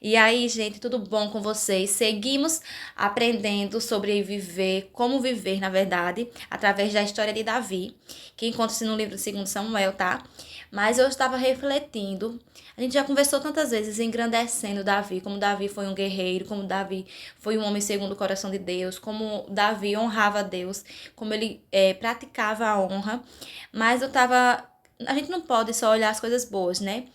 E aí, gente, tudo bom com vocês? Seguimos aprendendo sobre viver, como viver, na verdade, através da história de Davi, que encontra-se no livro de 2 Samuel, tá? Mas eu estava refletindo, a gente já conversou tantas vezes engrandecendo Davi, como Davi foi um guerreiro, como Davi foi um homem segundo o coração de Deus, como Davi honrava a Deus, como ele praticava a honra, mas a gente não pode só olhar as coisas boas, né?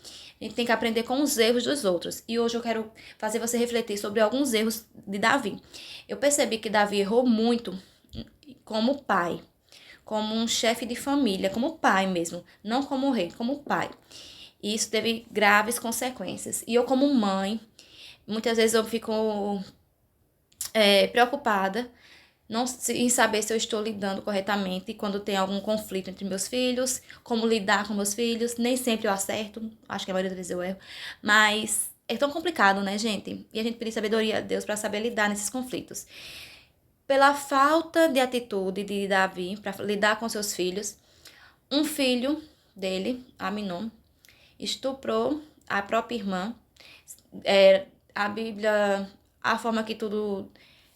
A gente tem que aprender com os erros dos outros. E hoje eu quero fazer você refletir sobre alguns erros de Davi. Eu percebi que Davi errou muito como pai, como um chefe de família, como pai mesmo, não como rei, como pai. E isso teve graves consequências. E eu, como mãe, muitas vezes eu fico preocupada em saber se eu estou lidando corretamente quando tem algum conflito entre meus filhos, como lidar com meus filhos. Nem sempre eu acerto, acho que a maioria das vezes eu erro, mas é tão complicado, né, gente? E a gente pede sabedoria a Deus para saber lidar nesses conflitos. Pela falta de atitude de Davi para lidar com seus filhos, um filho dele, Aminon, estuprou a própria irmã. A Bíblia, a forma que tudo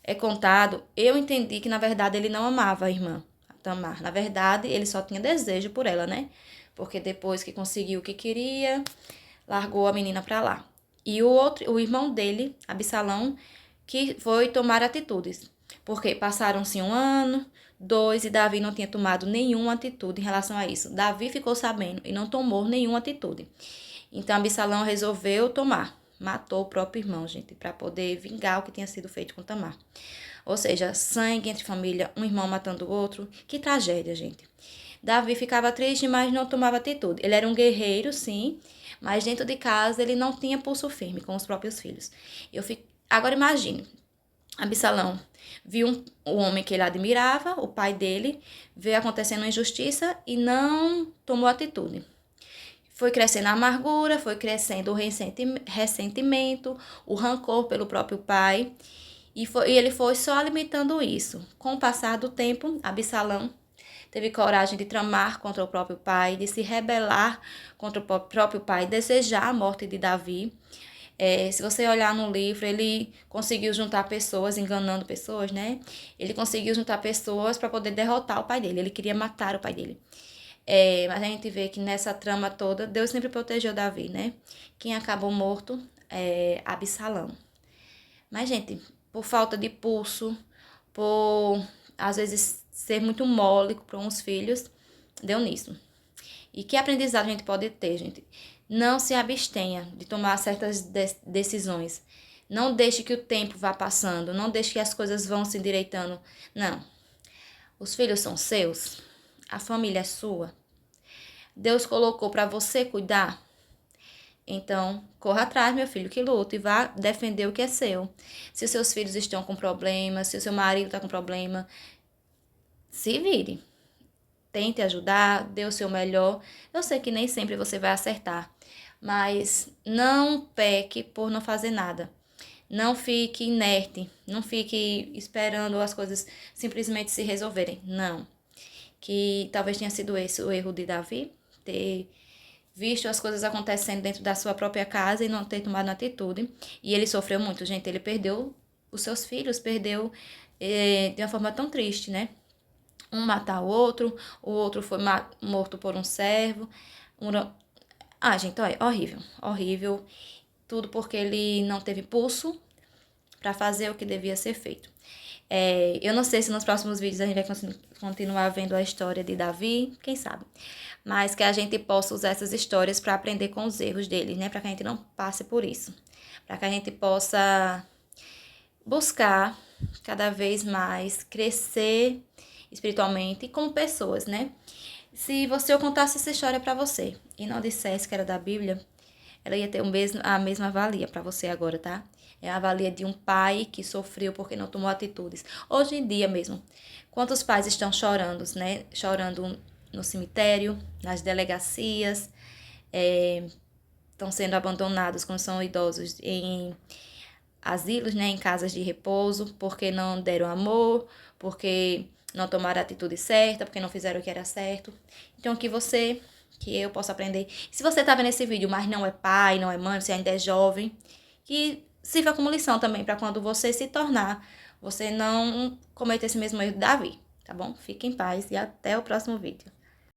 é contado, eu entendi que na verdade ele não amava a irmã Tamar. Na verdade, ele só tinha desejo por ela, né? Porque depois que conseguiu o que queria, largou a menina pra lá. E o irmão dele, Absalão, que foi tomar atitudes. Porque passaram-se um ano, dois, e Davi não tinha tomado nenhuma atitude em relação a isso. Davi ficou sabendo e não tomou nenhuma atitude. Então Absalão resolveu tomar. Matou o próprio irmão, gente, para poder vingar o que tinha sido feito com Tamar. Ou seja, sangue entre família, um irmão matando o outro. Que tragédia, gente. Davi ficava triste, mas não tomava atitude. Ele era um guerreiro, sim, mas dentro de casa ele não tinha pulso firme com os próprios filhos. Agora imagine, Absalão viu o homem que ele admirava, o pai dele, veio acontecendo uma injustiça e não tomou atitude. Foi crescendo a amargura, foi crescendo o ressentimento, o rancor pelo próprio pai. E ele foi só alimentando isso. Com o passar do tempo, Absalão teve coragem de tramar contra o próprio pai, de se rebelar contra o próprio pai, desejar a morte de Davi. Se você olhar no livro, ele conseguiu juntar pessoas, enganando pessoas, né? Ele conseguiu juntar pessoas para poder derrotar o pai dele. Ele queria matar o pai dele. Mas a gente vê que nessa trama toda, Deus sempre protegeu Davi, né? Quem acabou morto é Absalão. Mas, gente, por falta de pulso, por às vezes ser muito mole para uns filhos, deu nisso. E que aprendizado a gente pode ter, gente? Não se abstenha de tomar certas decisões. Não deixe que o tempo vá passando, não deixe que as coisas vão se endireitando. Não. Os filhos são seus, a família é sua. Deus colocou para você cuidar. Então, corra atrás, meu filho, que luta e vá defender o que é seu. Se os seus filhos estão com problema, se o seu marido está com problema, se vire. Tente ajudar, dê o seu melhor. Eu sei que nem sempre você vai acertar, mas não peque por não fazer nada. Não fique inerte, não fique esperando as coisas simplesmente se resolverem. Não. Que talvez tenha sido esse o erro de Davi, ter visto as coisas acontecendo dentro da sua própria casa e não ter tomado atitude. E ele sofreu muito, gente. Ele perdeu os seus filhos, perdeu de uma forma tão triste, né? Um matar o outro foi morto por um servo. Gente, olha, horrível, horrível. Tudo porque ele não teve pulso para fazer o que devia ser feito. Eu não sei se nos próximos vídeos a gente vai continuar vendo a história de Davi, quem sabe. Mas que a gente possa usar essas histórias para aprender com os erros dele, né? Para que a gente não passe por isso. Para que a gente possa buscar cada vez mais crescer espiritualmente como pessoas, né? Se eu contasse essa história para você e não dissesse que era da Bíblia, ela ia ter a mesma valia para você agora, tá? É a valia de um pai que sofreu porque não tomou atitudes. Hoje em dia mesmo, quantos pais estão chorando, né? Chorando no cemitério, nas delegacias, estão sendo abandonados quando são idosos em asilos, né? Em casas de repouso, porque não deram amor, porque não tomaram a atitude certa, porque não fizeram o que era certo. Então, que eu possa aprender. Se você tá vendo esse vídeo, mas não é pai, não é mãe, você ainda é jovem, que sirva como lição também para quando você se tornar, você não cometer esse mesmo erro de Davi, tá bom? Fique em paz e até o próximo vídeo.